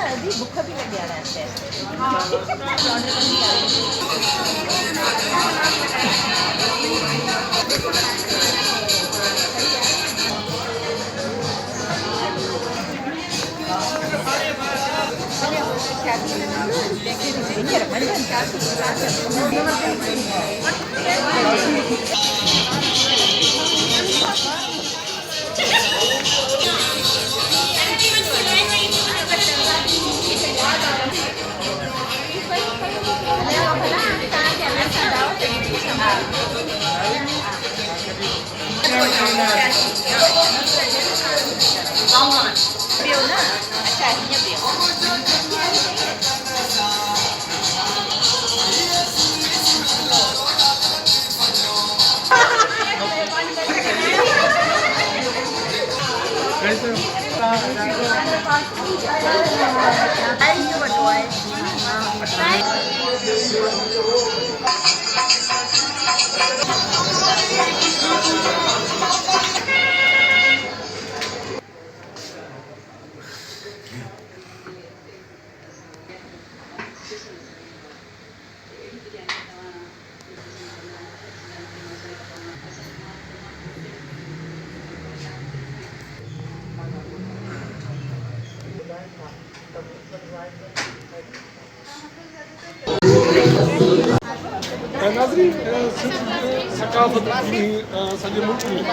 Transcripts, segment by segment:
अभी भूख भी लग गया है नाज़रीन सकाफ़त सॼे मुल्क में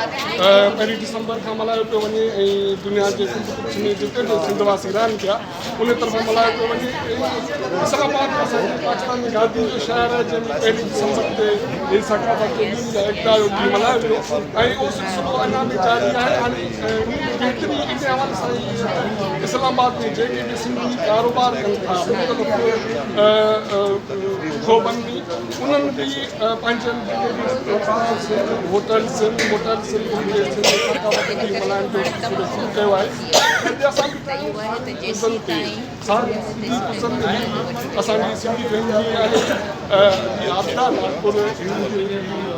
1 दिसंबर खां मल्हायो पियो वञे ऐं दुनिया जे कुझु में जिते बि सिंधवासी रहनि पिया उन तरफ़ां मल्हायो पियो वञे। इस्लामाबाद असांजे पाकिस्तान में गांधी जो शहर आहे जंहिंमें 1 दिसंबर ते सकाफ़त जो ॾींहुं एकता जो ॾींहुं मल्हायो वियो ऐं उहो सिलसिलो अञा बि जारी आहे। हाणे बहितरी इन हवाले सां इस्लामाबाद में जेके बि सिंधी कारोबार कनि था खोबंदी उन्हनि बि पंहिंजनि होटल्स सकाफ़त ॾींहुं मल्हाइण जो सिलसिलो शुरू कयो आहे। असांजी सिंधी फैमिली आहे आपदा नागपुर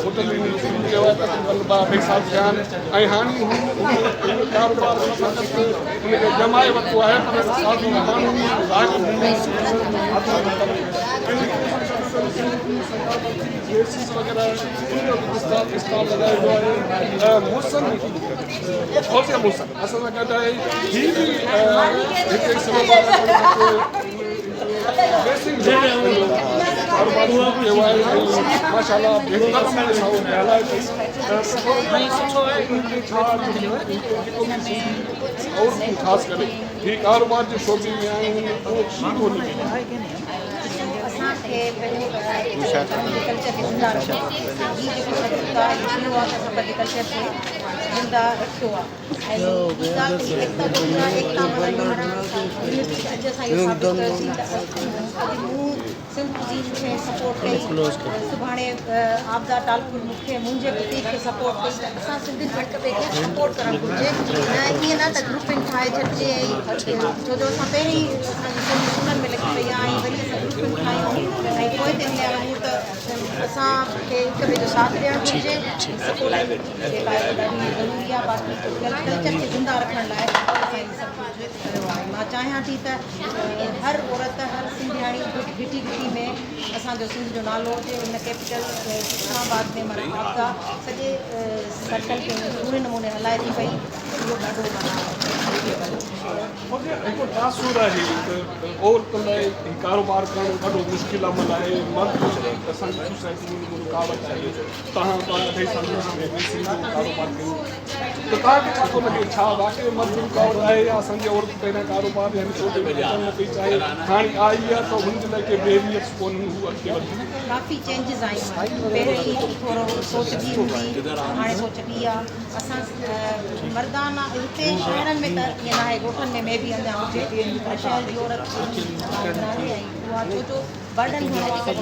होटल शुरू कयो आहे तक़रीबन 2 साल थिया आहिनि ऐं हाणे कारोबार हुनखे जमाए वरितो आहे पर साधू माण्हू वग़ैरह स्टॉल लॻायो वियो आहे। मौसम फौजिया मौसम असां सां गॾु आहे ही बि हिते माशाल्लाह और ख़ासि करे ही कारोबार जे शोबे में आहिनि सुभाणे आपदा टालपुर मूंखे मुंहिंजे प्रतीक खे सपोर्ट कई त असां सिंधी हिक ॿिए खे सपोर्ट करणु घुरिजे ईअं न त ग्रुपिंग ठाहे छॾिजे छो जो असां पहिरीं असांजी सुननि में लॻी पई आहे वरी असां ग्रुपिंग ठाहियूं ऐं पोइ ते हलिया वञूं त असांखे हिक ॿिए जो साथ ॾियणु घुरिजे सपोर्ट जे लाइ ॾाढी ज़रूरी आहे। बाक़ी कल्चर खे ज़िंदा रखण लाइ असां इहे सभु कुझु कयो आहे। मां चाहियां थी त हर औरत हर सिंधियाणी घिटी घिटी में असांजो सिंध जो नालो हुजे हुन कैपिटल इस्लामाबाद में माना आपदा सॼे सर्कल खे पूरे नमूने हलाए थी पई इहो ॾाढो हिकु तासुर आहे त औरतुनि लाइ कारोबार करणु ॾाढो मुश्किल अमल आहे। मर्द असांजी सोसाइटी में रुकावट आहे तव्हां 2 साल कारोबार कयूं त तव्हांखे छा थो लॻे छा वाक़ई मर्द रुकावट आहे या असांजी औरत पहिरियां कारोबार यानी छोटे में न पई चाहे हाणे आई आहे त हुनजे लाइ के बेरियर्स कोन्हनि हू अॻिते वधी काफ़ी चेंजिस आहियूं पहिरीं थोरो सोचबी हूंदी हाणे सोचबी आहे असां मर्दाना हिते शहरनि में त ईअं न आहे ॻोठनि में बि अञा हुजे शहर जी औरत आहे उहा छो जो बर्डन घर ॾिसे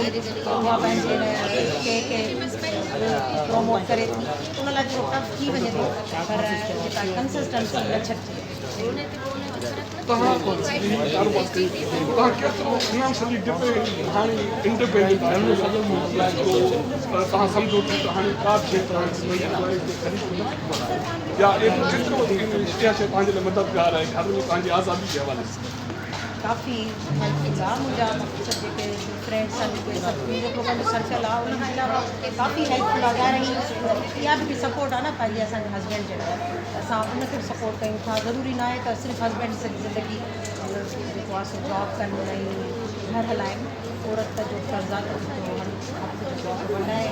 थी उहा पंहिंजे के प्रमोट करे थी उन लाइ थोरो टफ थी वञे थो पर जेका कंसिस्टेंसी न छॾिजे तव्हां कारोबार कयो तव्हां केतिरो फाइनेंशियली इंडिपेंडेंट आहियो तव्हां सम्झो था त हाणे का शइ या केतिरो इहा शइ तव्हांजे लाइ मददगार आहे घर में तव्हांजी आज़ादी जे हवाले सां काफ़ी हेल्पफुल आहे मुंहिंजा सभु जेके फ्रेंड्स आहिनि उहे सभु मुंहिंजो प्रोग्राम सर्कल आहे उन खां अलावा काफ़ी हेल्पफुल आहे ॿाहिरि इहा बि सपोर्ट आहे न पंहिंजे असांजे हस्बैंड जे लाइ असां उनखे बि सपोर्ट कयूं था ज़रूरी न आहे त सिर्फ़ु हस्बैंड सॼी ज़िंदगी जेको आहे सो जॉब कनि ऐं घर हलाइनि औरत जो फर्ज़ आहे त हर हफ़्ते जो जॉब वधाए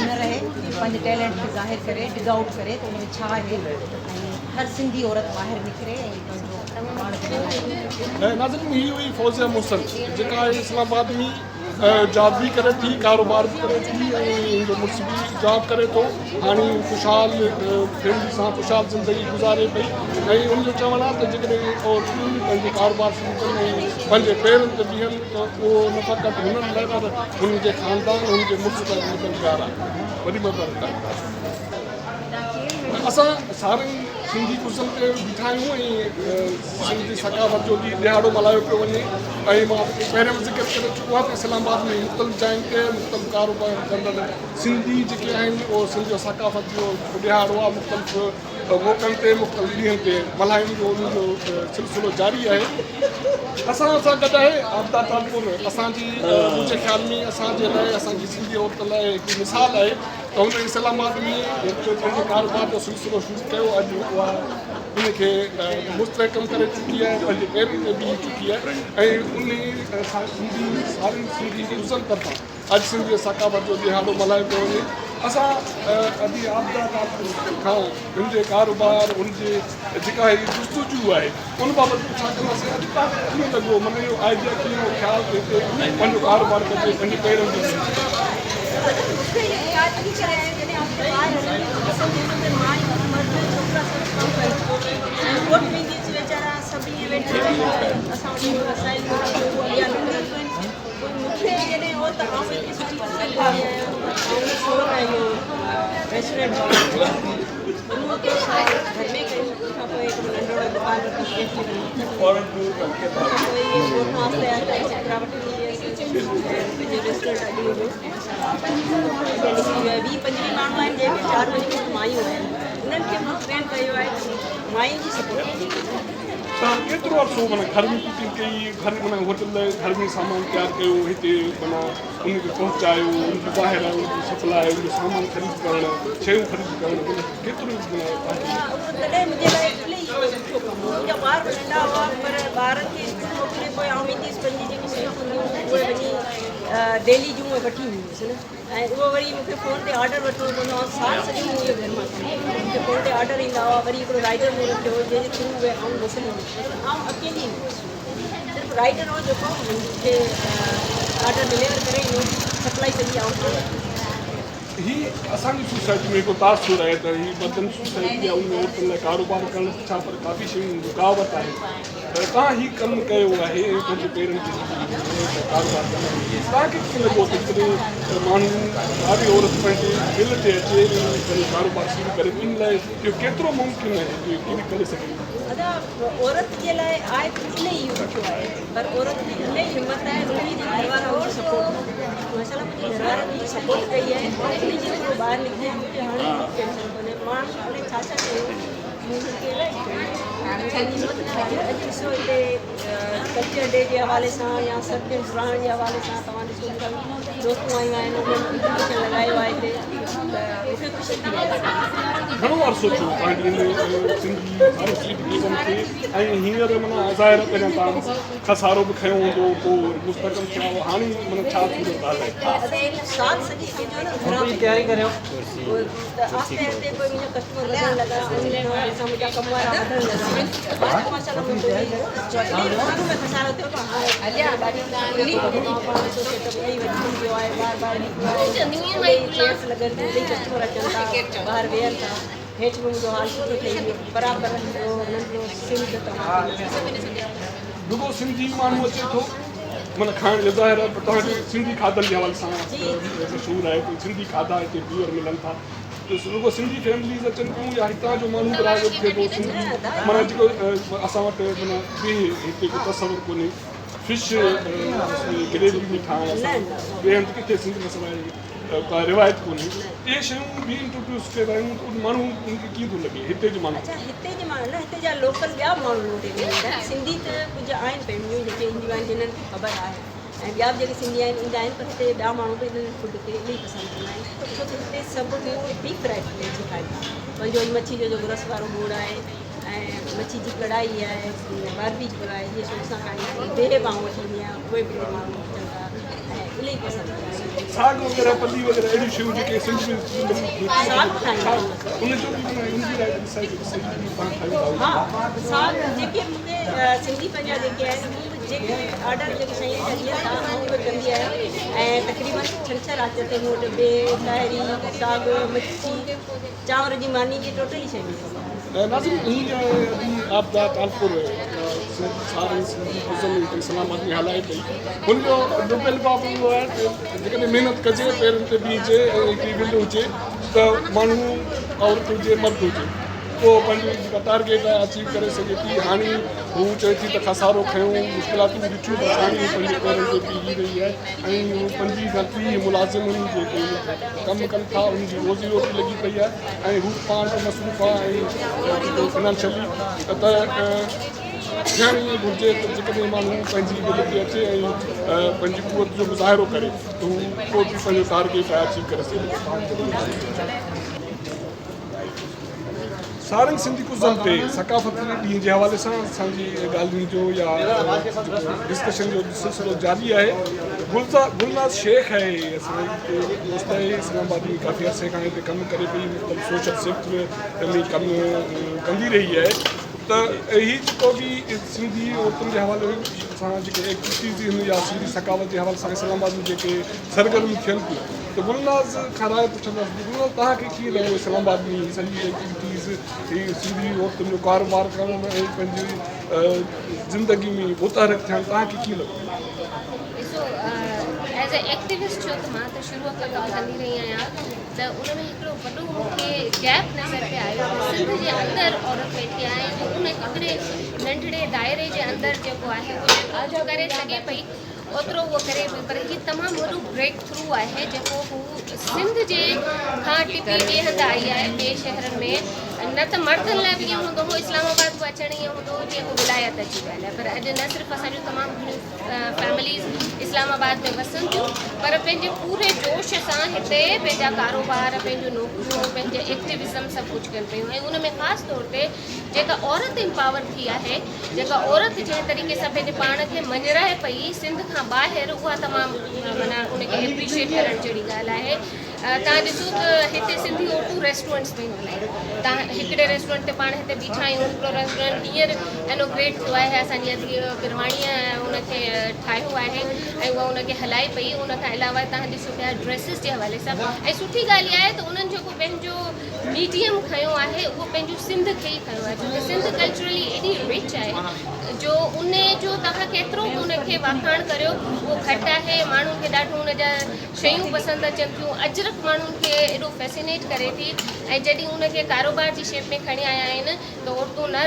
न रहे पंहिंजे टैलेंट खे ज़ाहिर करे डिग आउट करे त उनमें छा आहे ऐं हर सिंधी औरत ॿाहिरि निकिरे ऐं पंहिंजो नाज़रीन ही हुई फौज़िया मुहसन जेका इस्लामाबाद में जॉब भी करे थी कारोबार भी करे थी ऐं मुड़ुस भी जॉब करे थो हाणे ख़ुशहाल फैमिली सां ख़ुशहाल ज़िंदगी गुज़ारे पई ऐं उनजो चवणु आहे त जेकॾहिं पंहिंजे कारोबार शुरू कनि ऐं पंहिंजे पेरनि ते बीहनि त उहो न फ़क़ति हुननि लाइ पर हुननि जे ख़ानदान हुननि जे मुड़ुस लाइ मददगार आहे वॾी मदद आहे असां सारनि सिंधी कुर्सन ते बीठा आहियूं ऐं सिंधी सकाफ़त जो बि ॾियारो मल्हायो पियो वञे ऐं मां पहिरियों ज़िक्र करे चुको आहे त इस्लामाबाद में मुख़्तलिफ़ जायुनि ते मुख़्तलिफ़ कारोबार कंदड़ सिंधी जेके आहिनि उहो सिंधी सकाफ़त जो ॾियारो आहे मुख़्तलिफ़ मौक़नि ते मुख़्तलिफ़ ॾींहंनि ते मल्हाइण जो उनजो सिलसिलो जारी आहे असां सां गॾु आहे आबदा तालपुर असांजी मुंहिंजे ख़्याल में असांजे लाइ असांजी सिंधी औरत लाइ हिकु मिसाल आहे त हुन इस्लामाबाद में हिकु पंहिंजे कारोबार जो सिलसिलो शुरू कयो अॼु उहा उनखे मुस्तहकम करे चुकी आहे पंहिंजे पेरनि ते बीह चुकी आहे ऐं उन सिंधी सारी सिंधी गुज़र तरफ़ां अॼु सिंधी सकाफ़त जो ॾियारो मल्हायो पियो वञे असां अॼु आबदा तालपुर खां हुनजे कारोबार हुनजे जेका हीअ जुस्तजू आहे उन बाबति छा कंदासीं अॼु तव्हांखे कीअं लॻो माना इहो आइडिया कीअं ख़्यालु थिए पंहिंजो कारोबार कजे पंहिंजे पेरनि ते तव्हां केतिरो अर्सो माना घर में कुकिंग कई घर माना होटल घर में सामान तयारु कयो हिते माना उनखे पहुचायो उनखे ॿाहिरि उनजी सप्लाई उनजो सामान ख़रीद करणु शयूं ख़रीद करणु केतिरो तॾहिं मुंहिंजे लाइ मुंहिंजा ॿार बि नंढा हुआ पर ॿारनि खे स्कूल मोकिले पोइ आउं वेंदी हुअसि पंहिंजी जेकी शयूं हूंदियूं उहे वञी डेली जूं उहे वठी ईंदी हुअसि न ऐं उहो वरी मूंखे फ़ोन ते ऑडर वठिणो पवंदो आहे साल सॼी मूंखे घर मां मूंखे फ़ोन ते ऑडर ईंदा हुआ वरी हिकिड़ो राइडर मूं रखियो जंहिंजे थ्रू उहे आउं मोकिलींदी आउं अकेली ईंदी हुअसि सिर्फ़ु राइडर हो जेको मूंखे ऑडर डिलीवर करे सप्लाई सॼी आउं ही असांजी सोसाइटी में हिकु तासुर आहे त ही बदन सोसाइटी आहे उन औरतुनि लाइ कारोबार करण छा पर काफ़ी शयूं रुकावट आहे त तव्हां ही कमु कयो आहे पंहिंजे पेरनि ते कारोबार करण तव्हांखे कीअं लॻो त जॾहिं माण्हू ॾाढी औरत पंहिंजे दिलि ते अचे पंहिंजो कारोबार शुरू करे इन लाइ इहो केतिरो मुमकिन आहे इहो कीअं करे सघे दादा औरत जे लाइ आहे त इलाही इहो सुठो आहे पर औरत जी इलाही हिमत आहे उनजी घर वारा उनजी सपोर्ट मसाला मुंहिंजे घर वारनि मुंहिंजी सपोर्ट कई आहे उनजे थ्रू ॿाहिरि निकिरी मूंखे हाणे टेंशन कोन्हे मां हाणे छा छा कयो मूंखे इलाही हिमत न आहे अॼु ॾिसो हिते कल्चर डे जे हवाले सां या सत्यन सुराण जे हवाले सां तव्हां ॾिसो दोस्तूं आयूं आहिनि उन्हनि इंविटेशन लॻायो आहे हिते त मूंखे ख़ुशी थी आहे घणो अर्सो थियो तव्हांजी सिंधी गीतनि खे ऐं हींअर माना ज़ाहिर पहिरियां तव्हां खसारो बि खयों हूंदो पोइ मुस्तक़िल थिया हाणे माना छा थींदो ॻाल्हि साथ सॼी सम्झो न तयारी करियो आहिस्ते आहिस्ते कोई मुंहिंजा कस्टमर वधण लॻा ऑनलाइन वारा असां मुंहिंजा कम वारा वधण लॻा माशाल्लाह में खसारो थियो त हलिया ॾाढी बार बार लॻनि कस्टमर अचनि था ॿाहिरि वेहनि था हेठि बि मुंहिंजो हाल सुठो ठही वियो बराबरि रुगो सिंधी माण्हू अचे थो माना खाइण जो ज़ाहिर आहे तव्हांजे सिंधी खाधनि जे हवाले सां मशहूरु आहे सिंधी खाधा हिते प्योर मिलनि था रुगो सिंधी फैमिलीज़ अचनि थियूं या हितां जो माण्हू राॻ थिए थो सिंधी माना जेको असां वटि माना ॿिए हिते को तस्वुरु कोन्हे फिश ग्रेवी बि ठाहिण असां ॿिए हंधि किथे सिंध में सवाइ का रिवायत कोन्हे इहे शयूं बि इंट्रोड्यूस कयल आहियूं त माण्हू उनखे कीअं थो लॻे हिते जो माण्हू अच्छा हिते जे माण्हू न हिते जा लोकल ॿिया माण्हू हिते ईंदा आहिनि सिंधी त कुझु आहिनि फैमिलियूं जेके ईंदियूं आहिनि जिन्हनि खे ख़बर आहे ऐं ॿिया बि जेके सिंधी आहिनि ईंदा आहिनि पर हिते ॿिया माण्हू बि इन्हनि फूड खे इलाही पसंदि कंदा आहिनि त छो त हिते सभु डीप फ्राइड फूड खाइनि पंहिंजो मच्छी जो जेको रस वारो गुड़ आहे ऐं मच्छी जी कढ़ाई आहे बारबीक्यू आहे इहे सभु असां खाईंदा आहियूं बेहे पाव वठी ईंदी आहियां उहे बि माण्हू अचनि था ऐं इलाही पसंदि कंदा आहिनि साग वग़ैरह पली वग़ैरह अहिड़ियूं शयूं जेके सिंध में साग खाईंदा आहियूं उनजो बि उनजी राय हा साग जेके मूंखे सिंधी पंहिंजा जेके आहिनि जेके ऑर्डर जेके शयूं ॾियनि था मां उहे कंदी आहियां ऐं तक़रीबन छंछरु राति ते मूं वटि बेह ताहिरी साग मच्छी चांवर जी मानी जी टोटली शयूं नाज़रीन हीअ अभी आपदा तालपुर सारे सिंधी कुज़न इस्लामाबाद में हलाए पई हुनजो डुबल बाबू आहे जेकॾहिं महिनत कजे पेरनि ते बीहे ऐं हिकिड़ी विल हुजे त माण्हू औरत हुजे मर्द हुजे पोइ पंहिंजी जेका टारगेट आहे अचीव करे सघे थी हाणे हू चए थी त खसारो खयूं मुश्किलातूं ॾिठियूं त हाणे पंहिंजे पेरनि ते बीही रही आहे ऐं हू 25 खां 30 मुलाज़िमनि जेके कमु कनि था उनजी रोज़ी रोटी लॻी पई आहे ऐं हू पाण मसरूफ़ आहे ऐं फिनेंशियली त थियणु ईअं घुरिजे त जेकॾहिं माण्हू पंहिंजी दिलि ते अचे ऐं पंहिंजी कुवत जो मुज़ाहिरो करे त हू को बि पंहिंजो टारगेट आहे अचीव करे सघे सारंग सिंधी कुज़न ते सकाफ़ती ॾींहं जे हवाले सां असांजी ॻाल्हियुनि जो या डिस्कशन जो सिलसिलो जारी आहे गुलनाज़ शेख आहे असांजे दोस्त आहे इस्लामाबाद में काफ़ी अरसे खां हिते कमु करे पई मतिलबु सोशल सेक्टर में कमु कंदी रही आहे त हीअ जेको बि सिंधी औरतुनि जे हवाले सां जेके एक्टिविटीज़ आहिनि या सिंधी सकावत जे हवाले सां इस्लामाबाद में जेके सरगर्मी थियनि थियूं त गुलनाज़ खां राय पुछंदासीं गुलनाज़ तव्हांखे कीअं लॻो इस्लामाबाद में सॼी एक्टिविटीज़ हीअ सिंधी औरतुनि जो कारोबार करणु ऐं पंहिंजी ज़िंदगी में मुतहरक थियणु तव्हांखे कीअं लॻो ॾिसो एज़ ए एक्टिविस्ट छो त मां त शुरूअ खां कमु कंदी रही आहियां त उन में हिकिड़ो वॾो मूंखे गैप नज़र पे आयो सिंध जे अंदरि औरत वेठी आहे जो उन हिकिड़े नंढड़े दाइरे जे अंदरि जेको आहे उहो जेतिरो करे सघे पई ओतिरो उहो करे पई पर हीअ तमामु वॾो ब्रेक थ्रू आहे जेको हू सिंध जे खां टिपी ॿिए हंधि आई आहे ॿिए शहरनि में न त मर्दनि लाइ बि ईअं हूंदो हो इस्लामाबाद को अचणु ईअं हूंदो हो जीअं को विलायत अची वियल आहे पर अॼु न सिर्फ़ु असांजो तमामु घणियूं फैमिलीज़ इस्लामाबाद में वसनि थियूं पर पंहिंजे पूरे जोश सां हिते पंहिंजा कारोबार पंहिंजो नौकरियूं पंहिंजे एक्टिविज़म सभु कुझु कनि पियूं ऐं उन में ख़ासि तौर ते जेका औरत एम्पावर थी आहे जेका औरत जंहिं तरीक़े सां पंहिंजे पाण खे मञराए पई सिंध खां ॿाहिरि उहा तमामु माना उनखे एप्रिशिएट करणु जहिड़ी ॻाल्हि आहे तव्हां ॾिसो त हिते सिंधी औरतूं रेस्टोरेंट्स में ईंदियूं आहिनि तव्हां हिकिड़े रेस्टोरेंट ते पाण हिते बीठा आहियूं हिकिड़ो रेस्टोरेंट हींअर इनोग्रेट थियो आहे असांजी बिरवाणीअ उनखे ठाहियो आहे ऐं उहा उनखे हलाए पई उन खां अलावा तव्हां ॾिसो पिया ड्रेसिस जे हवाले सां ऐं सुठी ॻाल्हि इहा आहे त उन्हनि जेको पंहिंजो मीडियम खयो आहे उहो पंहिंजो सिंध खे ई खयो आहे छोकी सिंध कल्चरली एॾी रिच आहे जो उन जो तव्हां केतिरो बि उनखे वाखाण करियो उहो घटि आहे माण्हुनि खे ॾाढो उनजा शयूं पसंदि अचनि थियूं अजरक माण्हुनि खे एॾो फैसिनेट करे थी ऐं जॾहिं उनखे कारोबार जी शेप में खणी आया आहिनि त औरतूं न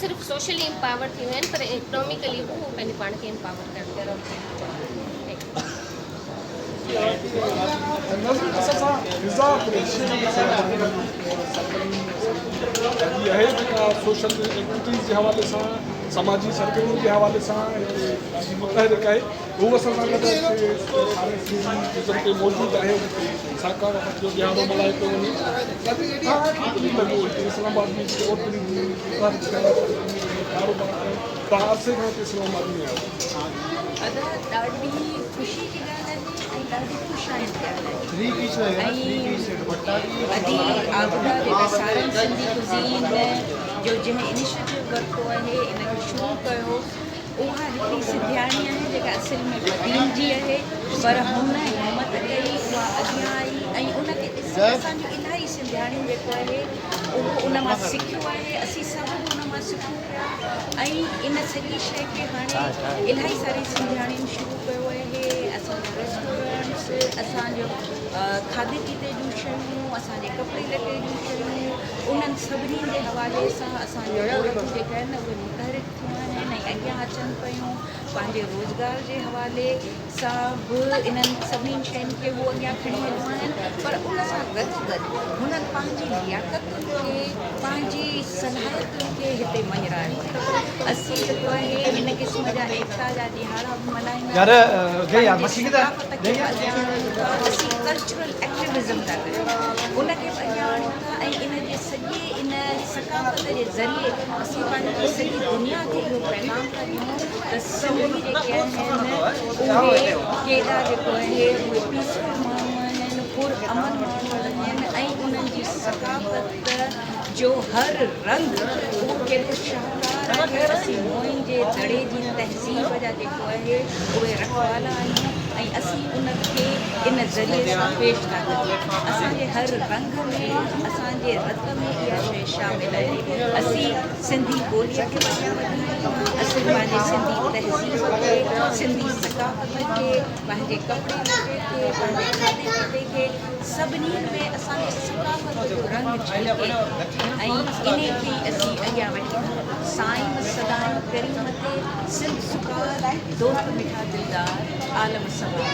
सिर्फ़ु सोशली एम्पावर थियूं आहिनि पर इकोनॉमिकली उहो पंहिंजे पाण खे एम्पावर आहे जेका सोशल एक्टिविटीज़ जे हवाले सां समाजी सरगर्मियुनि जे हवाले सां मुतहरिक आहे उहो असां सां गॾु मौजूदु आहे साकार जो ॾियारो मल्हाए पियो वञे तव्हांखे लॻो इस्लामाबाद में कारोबार तव्हां अरसे खां इस्लामाबाद में आहियो ॾाढी ख़ुशी जी ॻाल्हि आहे ऐं ॾाढी ख़ुशि आहिनि आबदा जेका सारंग सिंधी कुज़ीन जो जंहिं इनिशिएटिव वरितो आहे इनखे शुरू कयो उहा हिकिड़ी सिंधियाणी आहे जेका असल में वॾीन जी आहे पर हुन हिमत कई उहा अॻियां आई ऐं उनखे ॾिसी असांजो इलाही सिंधियाणियूं जेको आहे उहो उन मां सिखियो आहे असीं सभु उन मां सिखूं पिया ऐं इन सॼी शइ खे हाणे इलाही सारी सिंधियाणियुनि शुरू कयो आहे असांजा रेस्टोरेंट्स असांजो खाधे पीते जूं शयूं, असांजे कपिड़े लटे जूं शयूं, उन्हनि सभिनी जे हवाले सां असांजो औरतूं जेके आहिनि उहे मुतहरिक थियूं आहिनि ऐं अॻियां अचनि पियूं। पंहिंजे रोज़गार जे हवाले सां बि इन्हनि सभिनी शयुनि खे उहे अॻियां खणी हलियूं आहिनि, पर उन सां गॾु हुननि पंहिंजी लियाकतुनि खे, पंहिंजी सलाहियतुनि खे हिते मञरायो आहे। असीं जेको आहे हिन क़िस्म जा एकता जा ॾिहाड़ा बि मल्हाईंदा असीं कल्चरल एक्टिविज़म था कयूं, उनखे बि अॻियां आणियूं था ऐं इन जे सॼे इन सकाफ़त जे ज़रिए असीं पंहिंजी सॼी दुनिया खे इहो पैगाम था ॾियूं त सिंधी जेके आहिनि उहे केॾा जेको आहे उहे पीसफुल माण्हू आहिनि, पुरअमन माण्हू आहिनि ऐं उन्हनि जी सकाफ़त जो हर रंग उहो केॾो शाहकार आहे। असीं मोइन जे दड़े जी तहज़ीब जा जेको आहे उहे रखवाला आहियूं ऐं असीं उनखे इन ज़रिए सां पेश था कयूं। असांजे हर रंग में, असांजे रत में इहा शइ शामिल आहे। असीं सिंधी ॿोलीअ खे अॻियां वधायूं, असीं पंहिंजे सिंधी तहज़ीब खे, सिंधी सकाफ़त खे, पंहिंजे कपिड़े लटे खे, पंहिंजे खाधे पीते खे, सभिनी में असांजे सकाफ़त जो रंग झलके ऐं इन खे असीं अॻियां वठी साईं सदाईं करीम ते सिंध सुकार दोस्त मिठा दिलदार आलम समा।